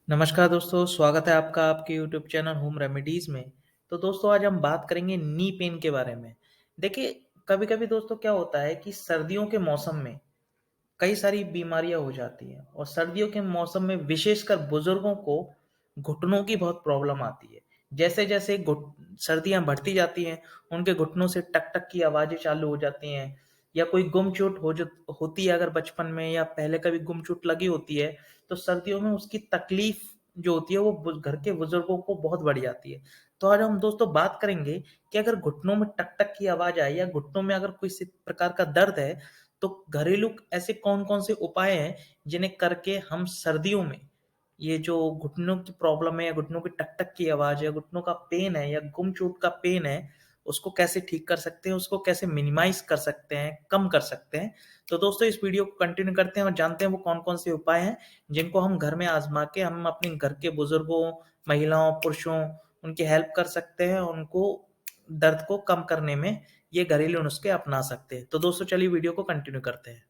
नमस्कार दोस्तों, स्वागत है आपका आपके यूट्यूब चैनल होम रेमेडीज़ में। तो दोस्तों आज हम बात करेंगे नी पेन के बारे में। देखिए, कभी-कभी दोस्तों क्या होता है कि सर्दियों के मौसम में कई सारी बीमारियाँ हो जाती हैं और सर्दियों के मौसम में विशेषकर बुजुर्गों को घुटनों की बहुत प्रॉब्लम आती है। जैसे-जैसे घुट सर्दियाँ बढ़ती जाती हैं, उनके घुटनों से टक-टक की आवाज़ें चालू हो जाती हैं या कोई गुम-चोट होती है अगर बचपन में या पहले कभी गुम-चोट लगी होती है, तो सर्दियों में उसकी तकलीफ़ जो होती है वो घर के बुजुर्गों को बहुत बढ़ जाती है। तो आज हम दोस्तों बात करेंगे कि अगर घुटनों में टक-टक की आवाज़ आए या घुटनों में अगर किसी प्रकार का दर्द है, तो घरेलू ऐसे कौन-कौन से उपाय हैं जिन्हें करके हम सर्दियों में ये जो घुटनों की प्रॉब्लम है या घुटनों की टक-टक की आवाज़ है, घुटनों का पेन है या गुम-चोट का पेन है, उसको कैसे ठीक कर सकते हैं, उसको कैसे मिनिमाइज़ कर सकते हैं, कम कर सकते हैं। तो दोस्तों इस वीडियो को कंटिन्यू करते हैं और जानते हैं वो कौन-कौन से उपाय हैं, जिनको हम घर में आज़मा के हम अपने घर के बुजुर्गों, महिलाओं, पुरुषों उनकी हेल्प कर सकते हैं, उनको दर्द को कम करने में ये घरेलू नुस्खे अपना सकते हैं। तो दोस्तों चलिए वीडियो को कंटिन्यू करते हैं।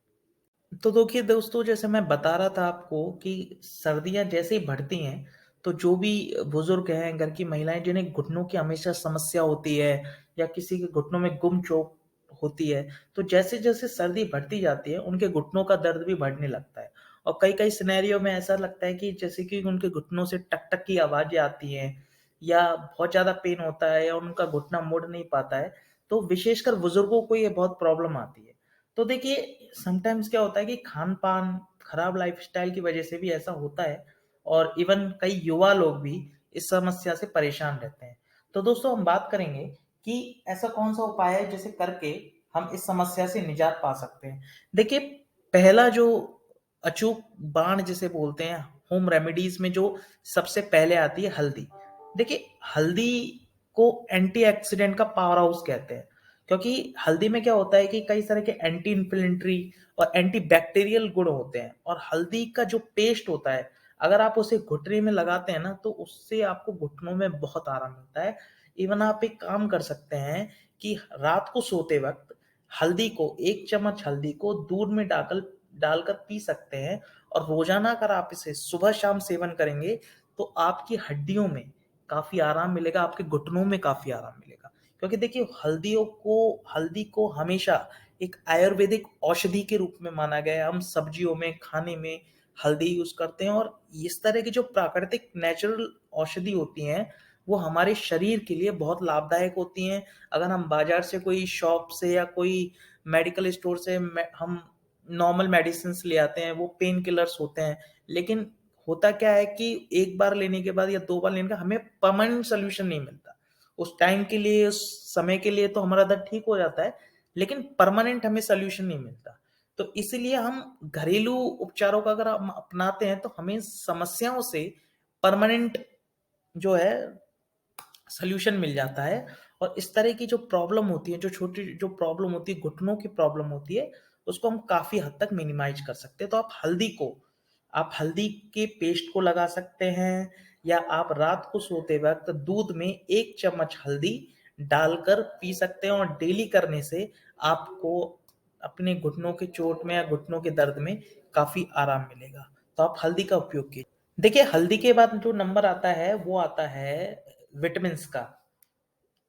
तो देखिए दोस्तों जैसे मैं बता रहा था आपको कि सर्दियाँ जैसे ही बढ़ती हैं, तो जो भी बुज़ुर्ग हैं, घर की महिलाएँ जिन्हें घुटनों की हमेशा समस्या होती है या किसी के घुटनों में गुम-चोट होती है, तो जैसे-जैसे सर्दी बढ़ती जाती है, उनके घुटनों का दर्द भी बढ़ने लगता है। और कई-कई सिनेरियो में ऐसा लगता है कि जैसे कि उनके घुटनों से टक-टक की आवाज़ें आती हैं या बहुत ज़्यादा पेन होता है या उनका घुटना मुड़ नहीं पाता है, तो विशेषकर बुज़ुर्गों को ये बहुत प्रॉब्लम आती है। तो देखिए समटाइम्स क्या होता है कि खान-पान, खराब लाइफ़स्टाइल की वज़ह से भी ऐसा होता है और इवन कई युवा लोग भी इस समस्या से परेशान रहते हैं। तो दोस्तों हम बात करेंगे कि ऐसा कौन-सा उपाय है जिसे करके हम इस समस्या से निजात पा सकते हैं। देखिए पहला जो अचूक बाण जिसे बोलते हैं होम रेमेडीज़ में जो सबसे पहले आती है हल्दी। देखिए हल्दी को एंटी-ऑक्सीडेंट का पावर हाउस कहते हैं। क्योंकि हल्दी में क्या होता है कि कई तरह के एंटी इन्फ्लेमेटरी और एंटी बैक्टीरियल गुण होते हैं और हल्दी का जो पेस्ट होता है, अगर आप उसे घुटने में लगाते हैं ना, तो उससे आपको घुटनों में बहुत आराम मिलता है। इवन आप एक काम कर सकते हैं कि रात को सोते वक़्त हल्दी को 1 चम्मच हल्दी को दूध में डालकर पी सकते हैं और रोज़ाना अगर आप इसे सुबह-शाम सेवन करेंगे, तो आपकी हड्डियों में काफ़ी आराम मिलेगा, आपके घुटनों में काफ़ी आराम मिलेगा। क्योंकि देखिए हल्दी को हमेशा एक आयुर्वेदिक औषधि के रूप में माना गया है। हम सब्जियों में, खाने में हल्दी यूज़ करते हैं और इस तरह की जो प्राकृतिक नेचुरल औषधि होती हैं, वो हमारे शरीर के लिए बहुत लाभदायक होती हैं। अगर हम बाज़ार से कोई शॉप से या कोई मेडिकल स्टोर से हम नॉर्मल मेडिसिन्स ले आते हैं, वो पेन किलर्स होते हैं। लेकिन होता क्या है कि एक बार लेने के बाद या 2 बार लेने का हमें परमानेंट सॉल्यूशन नहीं मिलता। उस टाइम के लिए, उस समय के लिए तो हमारा दर्द ठीक हो जाता है, लेकिन परमानेंट हमें सॉल्यूशन नहीं मिलता। तो इसीलिए हम घरेलू उपचारों का अगर हम अपनाते हैं, तो हमें समस्याओं से परमानेंट जो है सॉल्यूशन मिल जाता है और इस तरह की जो प्रॉब्लम होती है, जो छोटी जो प्रॉब्लम होती है, घुटनों की प्रॉब्लम होती है, उसको हम काफ़ी हद तक मिनिमाइज़ कर सकते हैं। तो आप हल्दी के पेस्ट को लगा सकते हैं या आप रात को सोते वक़्त दूध में 1 चम्मच हल्दी डालकर पी सकते हैं और डेली करने से आपको अपने घुटनों की चोट में या घुटनों के दर्द में काफ़ी आराम मिलेगा। तो आप हल्दी का उपयोग कीजिए। देखिए हल्दी के बाद जो नंबर आता है, वो आता है विटामिन्स का,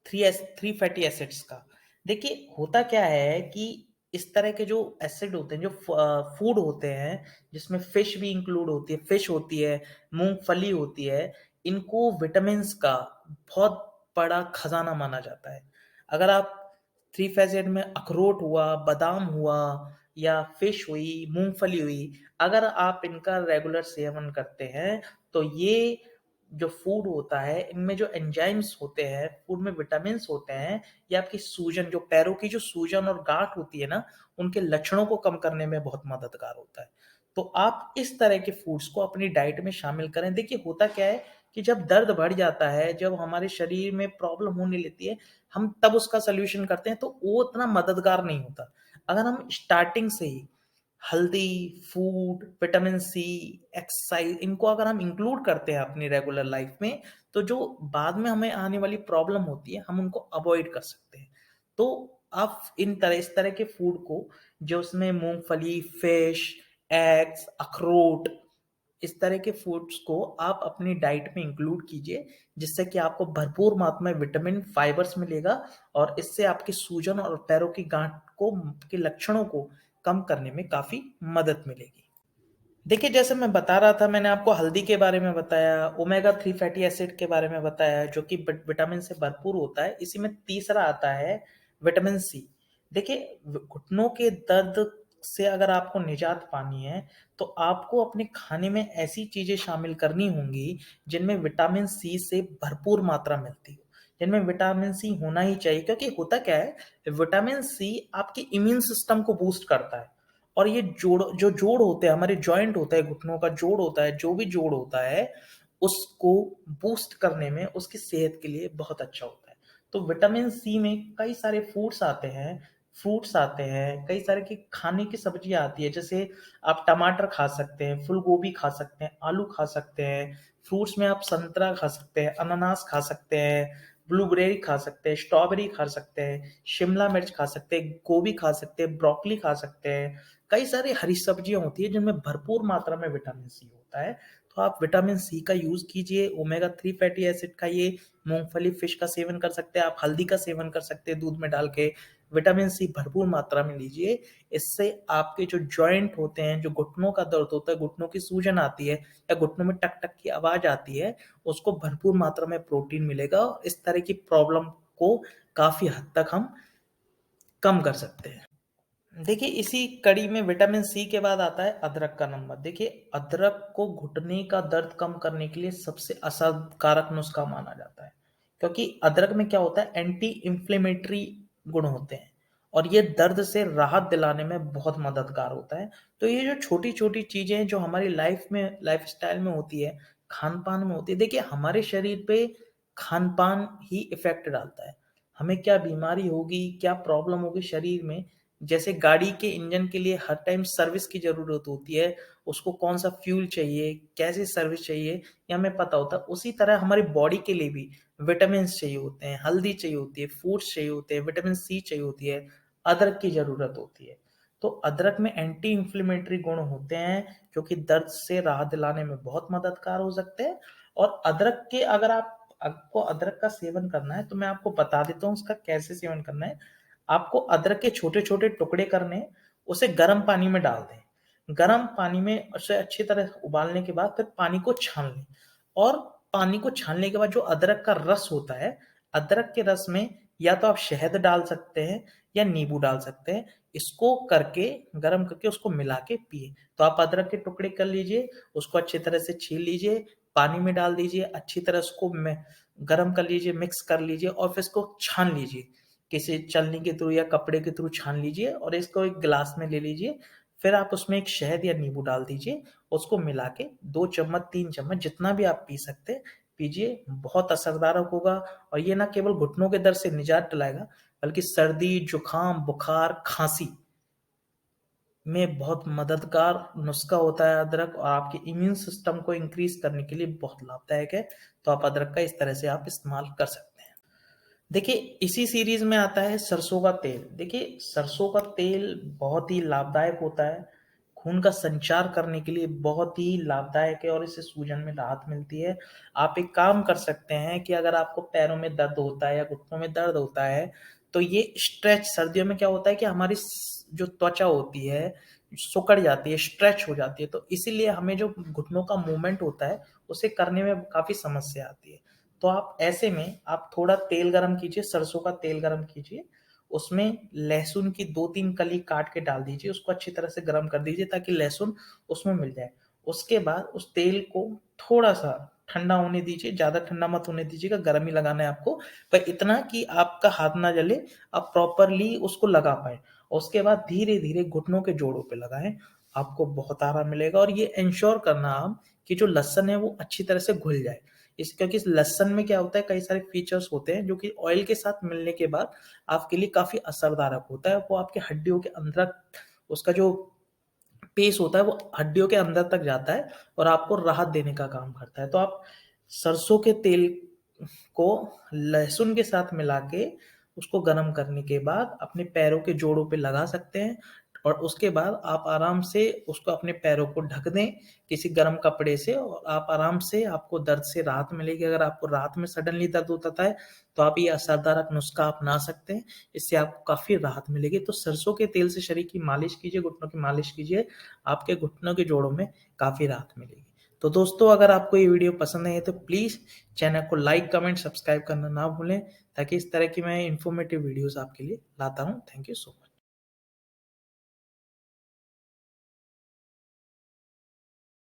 3 फैटी एसिड्स का। देखिए होता क्या है कि इस तरह के जो एसिड होते हैं, जो फूड होते हैं, जिसमें फिश भी इंक्लूड होती है, फिश होती है, मूँगफली होती है, इनको विटामिन्स का बहुत बड़ा खज़ाना माना जाता है। अगर आप 3 फैसेट में अखरोट हुआ, बादाम हुआ या फिश हुई, मूँगफली हुई, अगर आप इनका रेगुलर सेवन करते हैं, तो ये जो फूड होता है, इनमें जो एंजाइम्स होते हैं, फूड में विटामिन्स होते हैं, ये आपकी सूजन जो पैरों की जो सूजन और गाँठ होती है ना, उनके लक्षणों को कम करने में बहुत मददगार होता है। तो आप इस तरह के फूड्स को अपनी डाइट में शामिल करें। देखिए होता क्या है कि जब दर्द बढ़ जाता है, जब हमारे शरीर में प्रॉब्लम होने लगती है, हम तब उसका सॉल्यूशन करते हैं, तो वो उतना मददगार नहीं होता। अगर हम स्टार्टिंग से ही हल्दी, फूड, विटामिन सी, एक्सरसाइज़ इनको अगर हम इंक्लूड करते हैं अपनी रेगुलर लाइफ़ में, तो जो बाद में हमें आने वाली प्रॉब्लम होती है, हम उनको अवॉइड कर सकते हैं। तो आप इस तरह के फूड को जो उसमें मूँगफली, फिश, एग्स, अखरोट इस तरह के फूड्स को आप अपनी डाइट में इंक्लूड कीजिए, जिससे कि आपको भरपूर मात्रा में विटामिन, फाइबर्स मिलेगा और इससे आपकी सूजन और पैरों की गांठ को के लक्षणों को कम करने में काफ़ी मदद मिलेगी। देखिए, जैसे मैं बता रहा था, मैंने आपको हल्दी के बारे में बताया, ओमेगा 3 फैटी एसिड के बारे में बताया, जो कि विटामिन से भरपूर होता है। इसी में तीसरा आता है विटामिन सी। देखिए, घुटनों के दर्द से अगर आपको निजात पानी है, तो आपको अपने खाने में ऐसी चीज़ें शामिल करनी होंगी, जिनमें विटामिन सी से भरपूर मात्रा मिलती हो, जिनमें विटामिन सी होना ही चाहिए। क्योंकि होता क्या है, विटामिन सी आपके इम्यून सिस्टम को बूस्ट करता है। और ये जोड़ होते हैं, हमारे जॉइंट होता है, घुटनों का जोड़ होता है, जो भी जोड़ होता है, उसको बूस्ट करने में उसकी सेहत के लिए बहुत अच्छा होता है। तो विटामिन सी में कई सारे फूड्स आते हैं, फ्रूट्स आते हैं, कई सारे की खाने की सब्जियां आती है। जैसे आप टमाटर खा सकते हैं, फूल गोभी खा सकते हैं, आलू खा सकते हैं। फ्रूट्स में आप संतरा खा सकते हैं, अनानास खा सकते हैं, ब्लूबेरी खा सकते हैं, स्ट्रॉबेरी खा सकते हैं, शिमला मिर्च खा सकते हैं, गोभी खा सकते हैं, ब्रोकली खा सकते हैं। कई सारी हरी सब्जियां होती है जिनमें भरपूर मात्रा में विटामिन सी होता है। तो आप विटामिन सी का यूज कीजिए, ओमेगा 3 फैटी एसिड खाइए, मूंगफली, फिश का सेवन कर सकते हैं, आप हल्दी का सेवन कर सकते हैं दूध में डाल के। विटामिन सी भरपूर मात्रा में लीजिए। इससे आपके जो जॉइंट होते हैं, जो घुटनों का दर्द होता है, घुटनों की सूजन आती है या घुटनों में टक टक की आवाज आती है, उसको भरपूर मात्रा में प्रोटीन मिलेगा और इस तरह की प्रॉब्लम को काफी हद तक हम कम कर सकते हैं। देखिए, इसी कड़ी में विटामिन सी के बाद आता है अदरक का नंबर। देखिए, अदरक को घुटने का दर्द कम करने के लिए सबसे असरकारक नुस्खा माना जाता है, क्योंकि अदरक में क्या होता है, एंटी इंफ्लेमेटरी गुण होते हैं और ये दर्द से राहत दिलाने में बहुत मददगार होता है। तो ये जो छोटी छोटी चीजें हैं, जो हमारी लाइफ में, लाइफ स्टाइल में होती है, खान पान में होती है, देखिए हमारे शरीर पे खान पान ही इफेक्ट डालता है। हमें क्या बीमारी होगी, क्या प्रॉब्लम होगी शरीर में। जैसे गाड़ी के इंजन के लिए हर टाइम सर्विस की ज़रूरत होती है, उसको कौन-सा फ्यूल चाहिए, कैसी सर्विस चाहिए, ये हमें पता होता है। उसी तरह हमारी बॉडी के लिए भी विटामिन्स चाहिए होते हैं, हल्दी चाहिए होती है, फ्रूट्स चाहिए होते हैं, विटामिन सी चाहिए होती है, अदरक की ज़रूरत होती है। तो अदरक में एंटी इन्फ्लेमेटरी गुण होते हैं, जो कि दर्द से राहत दिलाने में बहुत मददगार हो सकते हैं। और अदरक के, अगर आपको अदरक का सेवन करना है, तो मैं आपको बता देता हूँ उसका कैसे सेवन करना है। आपको अदरक के छोटे-छोटे टुकड़े करने, उसे गर्म पानी में डाल दें। गर्म पानी में उसे अच्छी तरह उबालने के बाद फिर पानी को छान लें और पानी को छानने के बाद जो अदरक का रस होता है, अदरक के रस में या तो आप शहद डाल सकते हैं या नींबू डाल सकते हैं। इसको करके, गरम करके उसको मिला के पिएँ। तो आप अदरक के टुकड़े कर लीजिए, उसको अच्छी तरह से छील लीजिए, पानी में डाल दीजिए, अच्छी तरह उसको गरम कर लीजिए, मिक्स कर लीजिए और फिर इसको छान लीजिए। किसी छलनी के थ्रू या कपड़े के थ्रू छान लीजिए और इसको एक गिलास में ले लीजिए। फिर आप उसमें एक शहद या नींबू डाल दीजिए, उसको मिला के 2 चम्मच, 3 चम्मच जितना भी आप पी सकते हैं, पीजिए। बहुत असरदारक होगा और ये ना केवल घुटनों के दर्द से निजात दिलाएगा, बल्कि सर्दी, जुकाम, बुखार, खाँसी में बहुत मददगार नुस्खा होता है अदरक और आपके इम्यून सिस्टम को इंक्रीज़ करने के लिए बहुत लाभदायक है। तो आप अदरक का इस तरह से आप इस्तेमाल कर सकते हैं। देखिए, इसी सीरीज में आता है सरसों का तेल। देखिए, सरसों का तेल बहुत ही लाभदायक होता है, खून का संचार करने के लिए बहुत ही लाभदायक है और इससे सूजन में राहत मिलती है। आप एक काम कर सकते हैं कि अगर आपको पैरों में दर्द होता है या घुटनों में दर्द होता है, तो ये स्ट्रेच, सर्दियों में क्या होता है कि हमारी जो त्वचा होती है, सिकुड़ जाती है, स्ट्रेच हो जाती है, तो इसीलिए हमें जो घुटनों का मूवमेंट होता है, उसे करने में काफ़ी समस्या आती है। तो आप ऐसे में आप थोड़ा तेल गरम कीजिए, सरसों का तेल गरम कीजिए, उसमें लहसुन की 2-3 कली काट के डाल दीजिए, उसको अच्छी तरह से गरम कर दीजिए ताकि लहसुन उसमें मिल जाए। उसके बाद उस तेल को थोड़ा-सा ठंडा होने दीजिए, ज़्यादा ठंडा मत होने दीजिएगा, गरम ही लगाना है आपको, पर इतना कि आपका हाथ ना जले, आप प्रॉपरली उसको लगा पाएँ। उसके बाद धीरे-धीरे घुटनों के जोड़ों पे लगाएँ, आपको बहुत आराम मिलेगा और ये एन्श्योर करना आप कि जो लहसुन है वो अच्छी तरह से घुल जाए। क्योंकि इस लहसुन में क्या होता है, कई सारे फीचर्स होते हैं जो कि ऑयल के साथ मिलने के बाद आपके लिए काफ़ी असरदारक होता है। वो आपकी हड्डियों के अंदर, उसका जो पेस्ट होता है वो हड्डियों के अंदर तक जाता है और आपको राहत देने का काम करता है। तो आप सरसों के तेल को लहसुन के साथ मिला के उसको गरम करने के बाद अपने पैरों के जोड़ों पे लगा सकते हैं। और उसके बाद आप आराम से उसको अपने पैरों को ढक दें किसी गर्म कपड़े से और आप आराम से आपको दर्द से राहत मिलेगी। अगर आपको रात में सडनली दर्द होता है तो आप ये असरदारक नुस्खा अपना सकते हैं, इससे आपको काफ़ी राहत मिलेगी। तो सरसों के तेल से शरीर की मालिश कीजिए, घुटनों की मालिश कीजिए, आपके घुटनों के जोड़ों में काफ़ी राहत मिलेगी। तो दोस्तों अगर आपको ये वीडियो पसंद आई है तो प्लीज़ चैनल को लाइक, कमेंट, सब्सक्राइब करना ना भूलें ताकि इस तरह की मैं इन्फॉर्मेटिव वीडियोज़ आपके लिए लाता हूँ। Thank you so much.